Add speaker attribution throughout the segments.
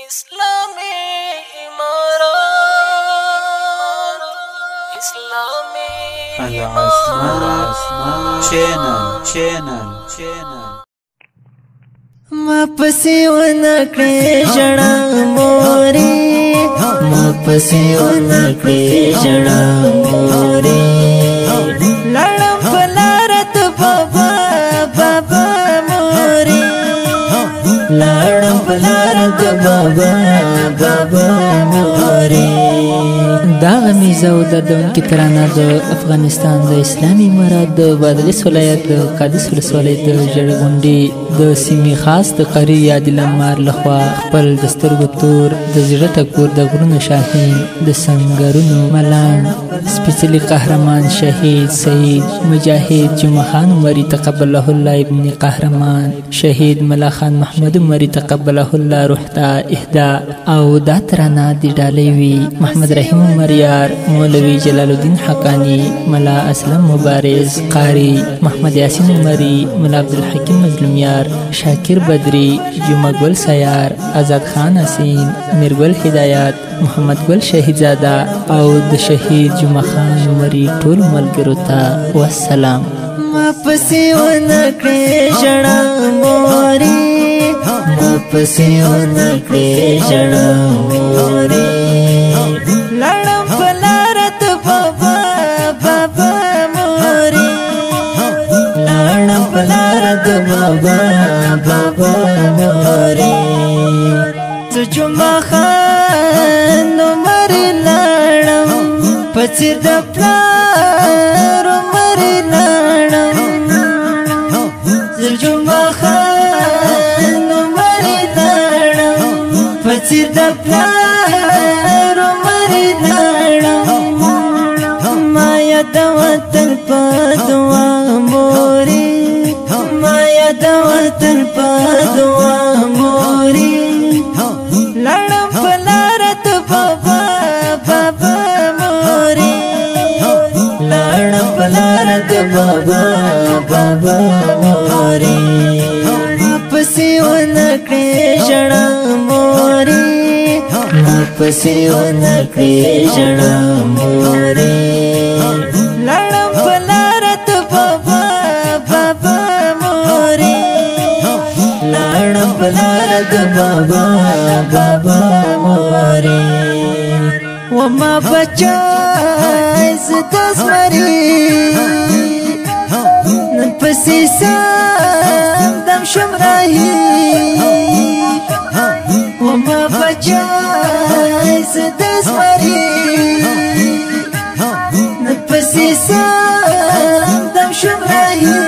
Speaker 1: इस्लामी इमारत इस्लामी
Speaker 2: चैनल
Speaker 3: ما پسې ونکړې ژړا مورې ما پسې ونکړې ژړا مورې لړم په لاره ته بابا بابا مورې لړم په لاره ته بابا بابا مورې دا غمیزه او دردونکې ترانه د افغانستان د اسلامي امارات د بادغیس ولایت د قادس ولسوالۍ د ژړغونډې د سیمې خاص د قاري عادل عمار لخوا خپل د سترګو تور د زړه ټکور د غرونو شاهین د سنګرونو ملان سپېڅلي قهرمان شهید سید مجاهد جمعه خان عمري تقبله الله ابن قهرمان شهید ملا خان محمد عمري تقبله الله روح ته اهدا او دا ترانه د ډالۍ وي محمد رحیم عمریار مولوي جلال الدین حقانی ملا اسلم مبارز قاری محمد یاسین عمري ملا عبدالحکیم مظلومیار شاکر بدری جمعه گل سیار آزاد خان حسین میرگل هدایت محمد گل شهیدزاده او د شهید جمعه خان عمري ټول ملګرو ته والسلام ما پسې ونکړې ژړا مورې ما پسې ونکړې ژړا مورې لړم په لاره ته بابا بابا مورې لړم په لاره ته بابا بابا مورې زه جمعه خان عمري لاړم په څېر د پلار عمري لاړم زه جمعه خان عمري لاړم په څېر د پلار عمري لاړم ما یاد وطن په دعا مورې ما یاد وطن په دعا مورې لړم په لاره ته بابا بابا مورې لړم په لاره ته بابا بابا مورې ما پسې ونکړې ژړا مورې ما پسې ونکړې ژړا مورې لړم په لاره ته بابا بابا مورې لړم په لاره ته بابا بابا مورې وما بچای زده زمري نن پسې سم دم شم راهي وما بچای زده زمري نن پسې سم دم شم راهي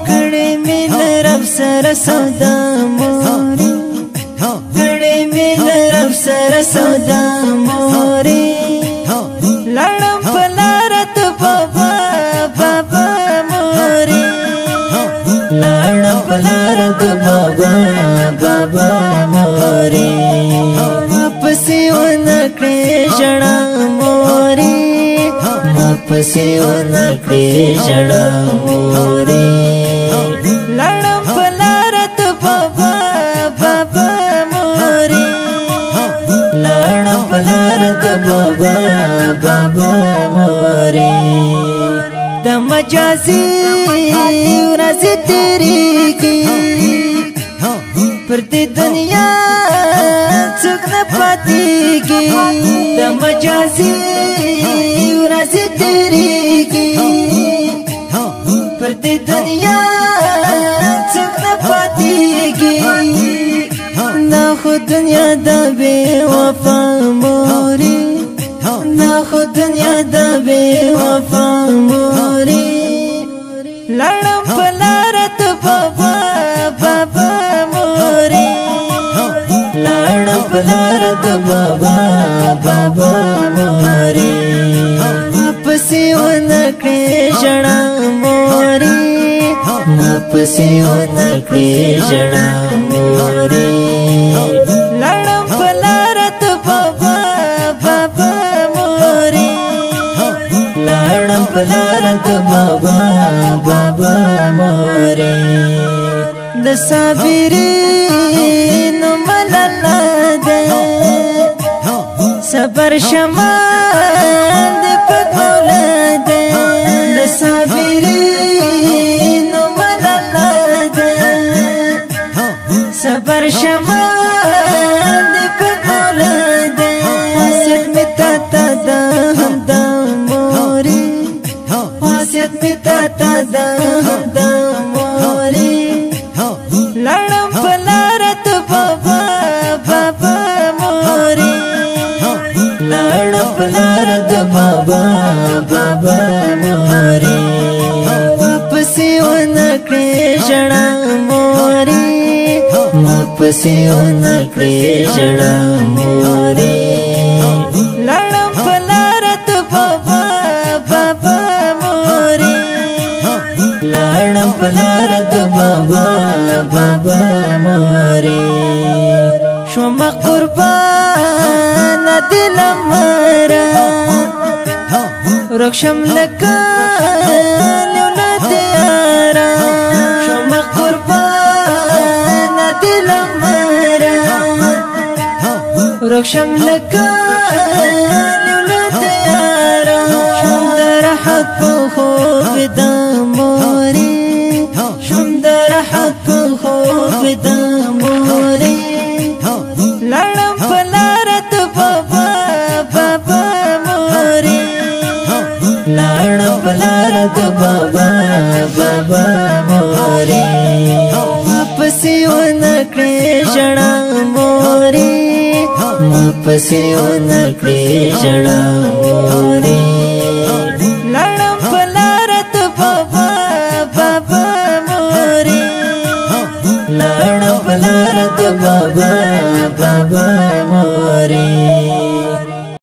Speaker 3: کړې مې رب سره سودا مورې کړې مې رب سره سودا مورې لړم په لاره ته بابا بابا مورې لړم په لاره ته بابا بابا مورې ما پسې ونکړې ژړا مورې ما پسې ونکړې ژړا مورې لړم په لاره ته بابا بابا مورې لړم په لاره ته بابا بابا مورې د مجازي ورځې تېرېږي پر دې دنیا څوک نه پاتېږي د مجازي ورځې تېرېږي پر دې دنیا څوک نه پاتېږي نه خو دنیا د بې وفا مورې نه خو دنیا د بې وفا مورې لړم په لاره ته بابا بابا مورې لړم په لاره ته بابا بابا مورې ما پسې ونکړې ژړا مورې ما پسې ونکړې ژړا مورې لړم په لاره ته بابا بابا مورې لړم په لاره ته بابا بابا مورې د صابرینو صبر شمال د پکولد د صابرین ملالد صبر شمال د پکولد واسط می تا تا دا هم دا موری واسط می تا تا دا هم دا موری لړم پلارت بابا بابا موری لړم پلارت بابا بابا موری واپسی ونکړې ژړا موری واپسی ونکړې ژړا موری لړم پلارت بابا بابا موری لړم پلارت بابا بابا موری شوم قربان دل مرا رخشم لکا لولاد یارا شوم قربان دل مرا رخشم لکا لولاد یارا شوم در حق خوب دا موری شوم در حق خوب دا موری لړم پلارت بابا بابا موری لړم پلارت بابا بابا موری واپسی ونکړې ژړا موری واپسی ونکړې ژړا موری لړم پلارت بابا بابا موری لړم پلارت بابا بابا موری